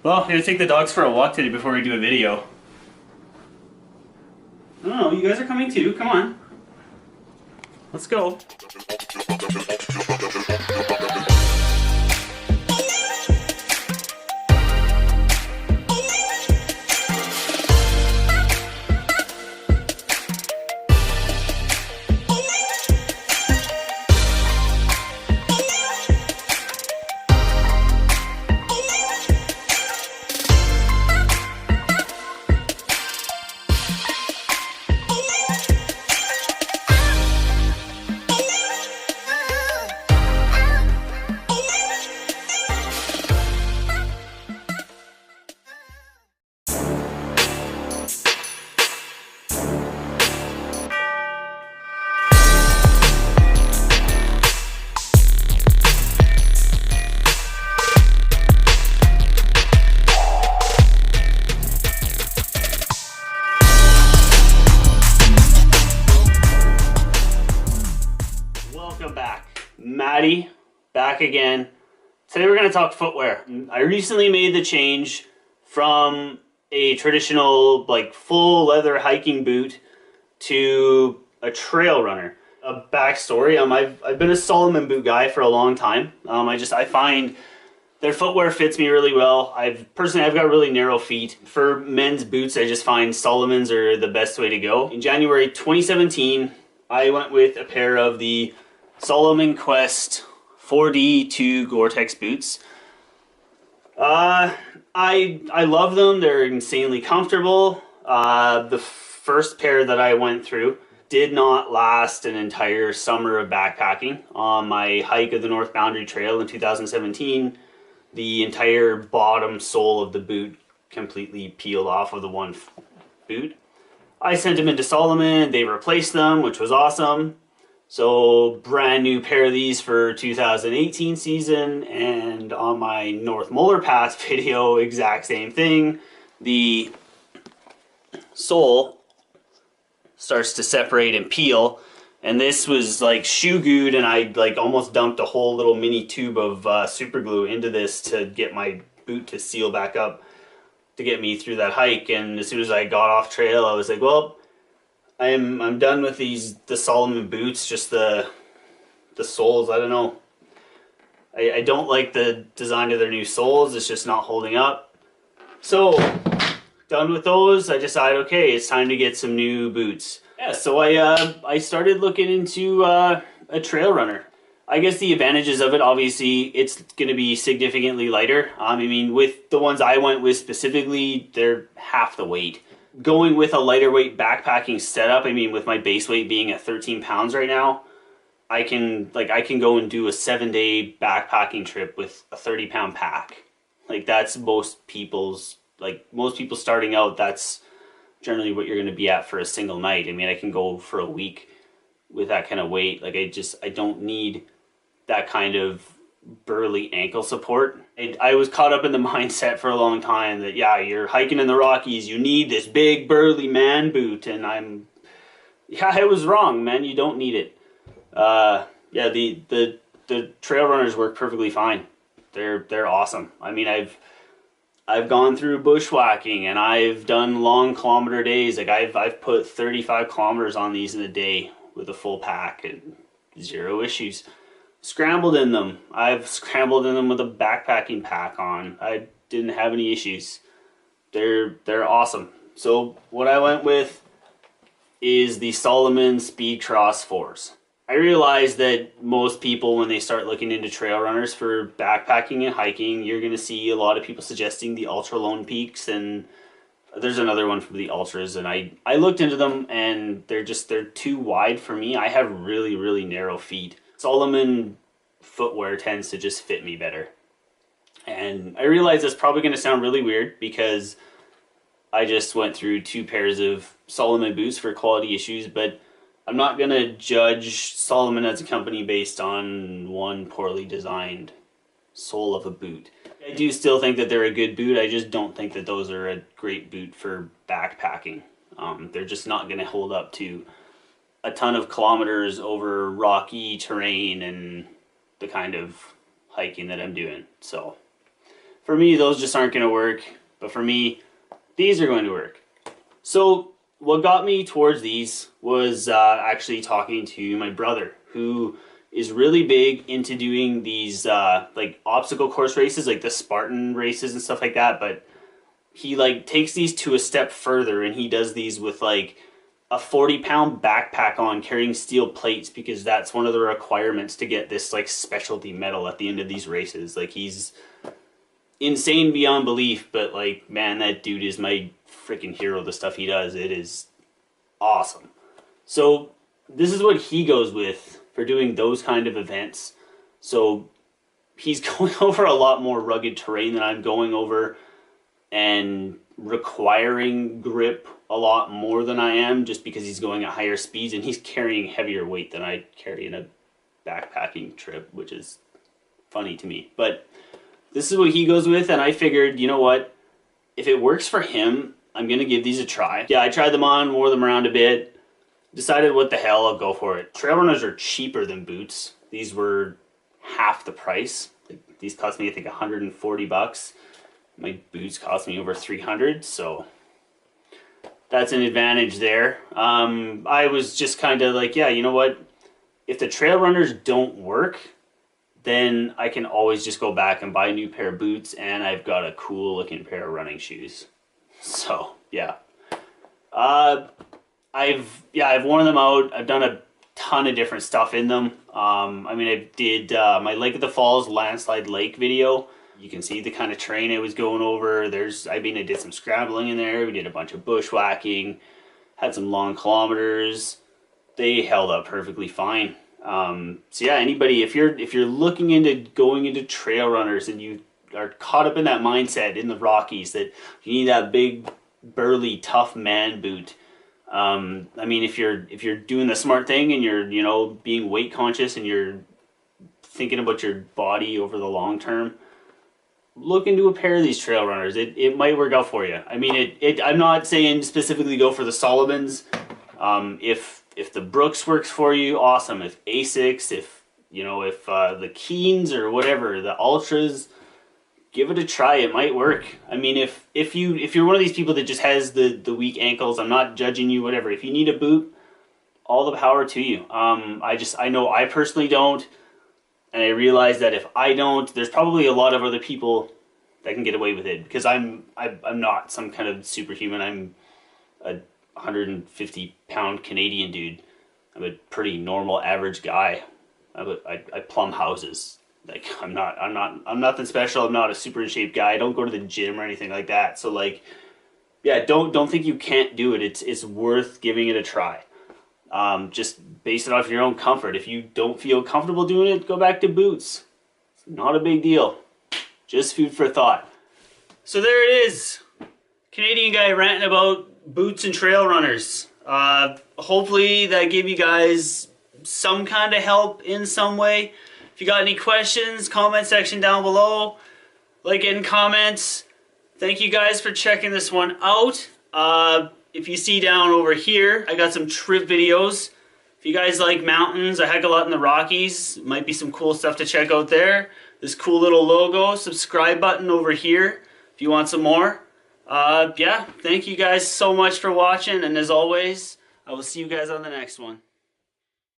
Well, I'm gonna take the dogs for a walk today before we do a video. Oh, you guys are coming too. Come on. Let's go. Welcome back. Matty, back again. Today we're going to talk footwear. I recently made the change from a traditional full leather hiking boot to a trail runner. A backstory, I've been a Salomon boot guy for a long time. I find their footwear fits me really well. I've got really narrow feet. For men's boots, I just find Salomons are the best way to go. In January 2017, I went with a pair of the Salomon Quest 4D2 Gore-Tex boots. I love them. They're insanely comfortable. The first pair that I went through did not last an entire summer of backpacking. On my hike of the North Boundary Trail in 2017, the entire bottom sole of the boot completely peeled off of the one boot. I sent them into Salomon. They replaced them, which was awesome. So brand new pair of these for 2018 season, and on my North Molar Pass video, exact same thing. The sole starts to separate and peel, and this was shoe glued, and I almost dumped a whole little mini tube of super glue into this to get my boot to seal back up to get me through that hike. And as soon as I got off trail, I was like, well, I'm done with the Salomon boots, just the soles. I don't know. I don't like the design of their new soles. It's just not holding up. So, done with those. I decided, okay, it's time to get some new boots. Yeah, so I started looking into a trail runner. I guess the advantages of it, obviously, it's going to be significantly lighter. I mean, with the ones I went with specifically, they're half the weight. Going with a lighter weight backpacking setup, I mean, with my base weight being at 13 pounds right now, I can go and do a 7-day backpacking trip with a 30-pound pack. That's most people starting out, that's generally what you're going to be at for a single night. I mean, I can go for a week with that kind of weight. I don't need that kind of burly ankle support. I was caught up in the mindset for a long time that, yeah, you're hiking in the Rockies, you need this big burly man boot, and I was wrong, man. You don't need it. Yeah, the trail runners work perfectly fine. They're awesome. I mean, I've gone through bushwhacking, and I've done long kilometer days. I've put 35 kilometers on these in a day with a full pack and zero issues. Scrambled in them. I've scrambled in them with a backpacking pack on. I didn't have any issues. They're awesome. So what I went with is the Salomon Speed Cross 4s. I realized that most people, when they start looking into trail runners for backpacking and hiking, you're going to see a lot of people suggesting the Ultra Lone Peaks, and there's another one for the Ultras, and I looked into them, and they're too wide for me. I have really, really narrow feet. Salomon footwear tends to just fit me better. And I realize that's probably going to sound really weird because I just went through 2 pairs of Salomon boots for quality issues, but I'm not going to judge Salomon as a company based on one poorly designed sole of a boot. I do still think that they're a good boot. I just don't think that those are a great boot for backpacking. They're just not going to hold up to a ton of kilometers over rocky terrain and the kind of hiking that I'm doing. So For me, those just aren't going to work. But for me, these are going to work. So what got me towards these was actually talking to my brother, who is really big into doing these like obstacle course races, like the Spartan races and stuff like that. But he like takes these to a step further, and he does these with like a 40-pound backpack on, carrying steel plates, because that's one of the requirements to get this like specialty medal at the end of these races. Like, he's insane beyond belief, but like, man, that dude is my freaking hero. The stuff he does, it is awesome. So this is what he goes with for doing those kind of events. So he's going over a lot more rugged terrain than I'm going over, and requiring grip a lot more than I am, just because he's going at higher speeds, and he's carrying heavier weight than I carry in a backpacking trip, which is funny to me. But this is what he goes with, and I figured, you know what, if it works for him, I'm gonna give these a try. Yeah, I tried them on, wore them around a bit, decided what the hell, I'll go for it. Trail runners are cheaper than boots. These were half the price. These cost me, I think, 140 bucks. My boots cost me over 300, so that's an advantage there. I was just kind of like, yeah, you know what? If the trail runners don't work, then I can always just go back and buy a new pair of boots, and I've got a cool looking pair of running shoes. So yeah, I've worn them out. I've done a ton of different stuff in them. I mean, I did my Lake of the Falls landslide lake video. You can see the kind of terrain I was going over. I did some scrambling in there. We did a bunch of bushwhacking, had some long kilometers. They held up perfectly fine. So yeah, anybody, if you're looking into going into trail runners and you are caught up in that mindset in the Rockies that you need that big, burly, tough man boot. I mean, if you're doing the smart thing and you're, you know, being weight conscious and you're thinking about your body over the long term, look into a pair of these trail runners. It might work out for you. I mean, I'm not saying specifically go for the Solomons. If the Brooks works for you, awesome. If Asics, if the Keens or whatever, the Ultras, give it a try. It might work. I mean, if you're one of these people that just has the weak ankles, I'm not judging you, whatever. If you need a boot, all the power to you. I know I personally don't. And I realize that if I don't, there's probably a lot of other people that can get away with it, because I'm not some kind of superhuman. I'm a 150-pound Canadian dude. I'm a pretty normal, average guy. I plumb houses. Like, I'm nothing special. I'm not a super in shape guy. I don't go to the gym or anything like that. So like, yeah, don't think you can't do it. It's worth giving it a try. Just base it off your own comfort. If you don't feel comfortable doing it, go back to boots. It's not a big deal. Just food for thought. So there it is. Canadian guy ranting about boots and trail runners. Hopefully that gave you guys some kind of help in some way. If you got any questions, comment section down below. Like and comments. Thank you guys for checking this one out. If you see down over here, I got some trip videos. If you guys like mountains, I hike a lot in the Rockies. Might be some cool stuff to check out there. This cool little logo, subscribe button over here if you want some more. Yeah, thank you guys so much for watching, and as always, I will see you guys on the next one.